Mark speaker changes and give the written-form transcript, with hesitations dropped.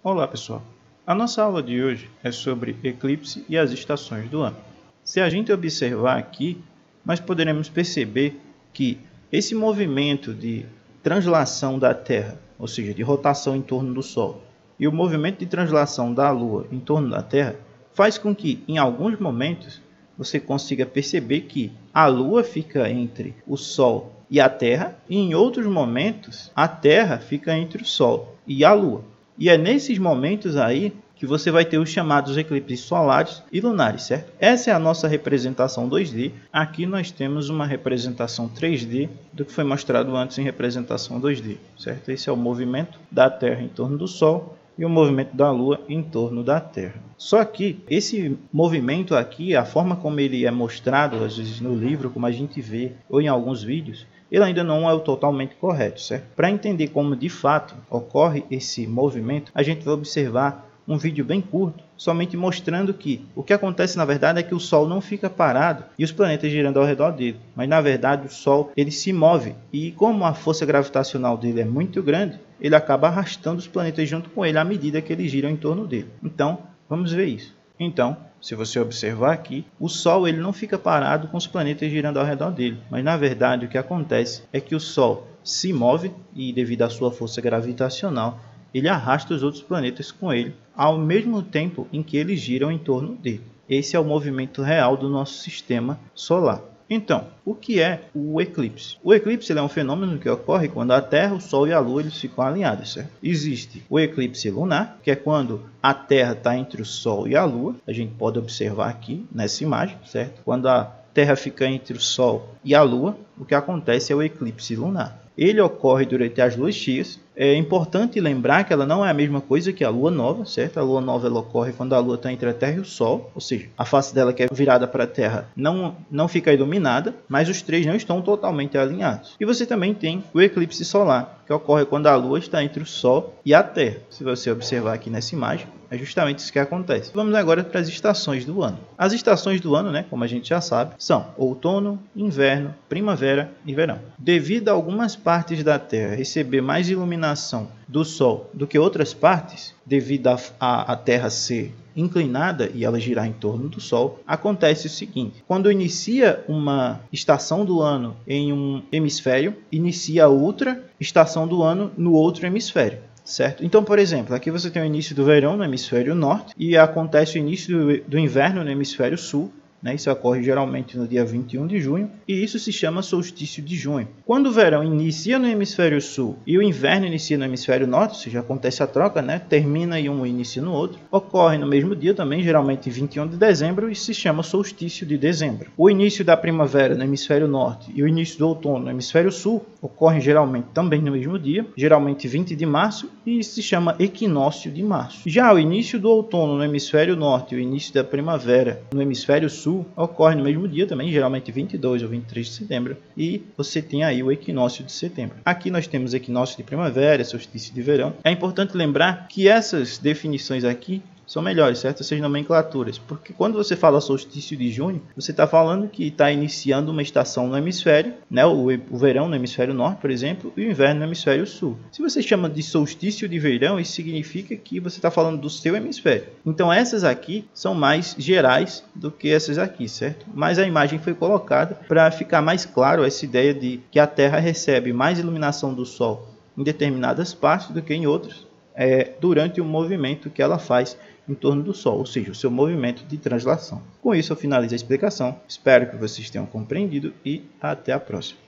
Speaker 1: Olá pessoal, a nossa aula de hoje é sobre eclipse e as estações do ano. Se a gente observar aqui, nós poderemos perceber que esse movimento de translação da Terra, ou seja, de rotação em torno do Sol, e o movimento de translação da Lua em torno da Terra, faz com que em alguns momentos você consiga perceber que a Lua fica entre o Sol e a Terra, e em outros momentos a Terra fica entre o Sol e a Lua. E é nesses momentos aí que você vai ter os chamados eclipses solares e lunares, certo? Essa é a nossa representação 2D. Aqui nós temos uma representação 3D do que foi mostrado antes em representação 2D, certo? Esse é o movimento da Terra em torno do Sol e o movimento da Lua em torno da Terra. Só que esse movimento aqui, a forma como ele é mostrado, às vezes no livro, como a gente vê, ou em alguns vídeos, ele ainda não é o totalmente correto, certo? Para entender como de fato ocorre esse movimento, a gente vai observar um vídeo bem curto, somente mostrando que o que acontece na verdade é que o Sol não fica parado e os planetas girando ao redor dele, mas na verdade o Sol ele se move e como a força gravitacional dele é muito grande, ele acaba arrastando os planetas junto com ele à medida que eles giram em torno dele. Então, vamos ver isso. Então, se você observar aqui, o Sol ele não fica parado com os planetas girando ao redor dele, mas na verdade o que acontece é que o Sol se move e devido à sua força gravitacional, ele arrasta os outros planetas com ele ao mesmo tempo em que eles giram em torno dele. Esse é o movimento real do nosso sistema solar. Então, o que é o eclipse? O eclipse é um fenômeno que ocorre quando a Terra, o Sol e a Lua eles ficam alinhados, certo? Existe o eclipse lunar, que é quando a Terra está entre o Sol e a Lua. A gente pode observar aqui nessa imagem, certo? Quando a Terra fica entre o Sol e a Lua, o que acontece é o eclipse lunar. Ele ocorre durante as luas cheias. É importante lembrar que ela não é a mesma coisa que a lua nova, certo? A lua nova ela ocorre quando a lua está entre a Terra e o Sol, ou seja, a face dela que é virada para a Terra não fica iluminada, mas os três não estão totalmente alinhados. E você também tem o eclipse solar, que ocorre quando a lua está entre o Sol e a Terra. Se você observar aqui nessa imagem, é justamente isso que acontece. Vamos agora para as estações do ano. As estações do ano, como a gente já sabe, são outono, inverno, primavera e verão. Devido a algumas partes da Terra receber mais iluminação do Sol do que outras partes, devido a Terra ser inclinada e ela girar em torno do Sol, acontece o seguinte: quando inicia uma estação do ano em um hemisfério, inicia outra estação do ano no outro hemisfério. Certo? Então, por exemplo, aqui você tem o início do verão no hemisfério norte e acontece o início do inverno no hemisfério sul. Isso ocorre geralmente no dia 21 de junho e isso se chama solstício de junho. Quando o verão inicia no hemisfério sul e o inverno inicia no hemisfério norte, ou seja, acontece a troca, termina em um e inicia no outro, ocorre no mesmo dia também, geralmente 21 de dezembro, e se chama solstício de dezembro. O início da primavera no hemisfério norte e o início do outono no hemisfério sul ocorrem geralmente também no mesmo dia, geralmente 20 de março, e se chama equinócio de março. Já o início do outono no hemisfério norte e o início da primavera no hemisfério sul ocorre no mesmo dia também, geralmente 22 ou 23 de setembro, e você tem aí o equinócio de setembro. Aqui nós temos equinócio de primavera, solstício de verão. É importante lembrar que essas definições aqui são melhores, certo? Essas nomenclaturas, porque quando você fala solstício de junho, você está falando que está iniciando uma estação no hemisfério, o verão no hemisfério norte, por exemplo, e o inverno no hemisfério sul. Se você chama de solstício de verão, isso significa que você está falando do seu hemisfério. Então essas aqui são mais gerais do que essas aqui, certo? Mas a imagem foi colocada para ficar mais claro essa ideia de que a Terra recebe mais iluminação do Sol em determinadas partes do que em outras, durante o movimento que ela faz em torno do Sol, ou seja, o seu movimento de translação. Com isso eu finalizo a explicação, espero que vocês tenham compreendido e até a próxima.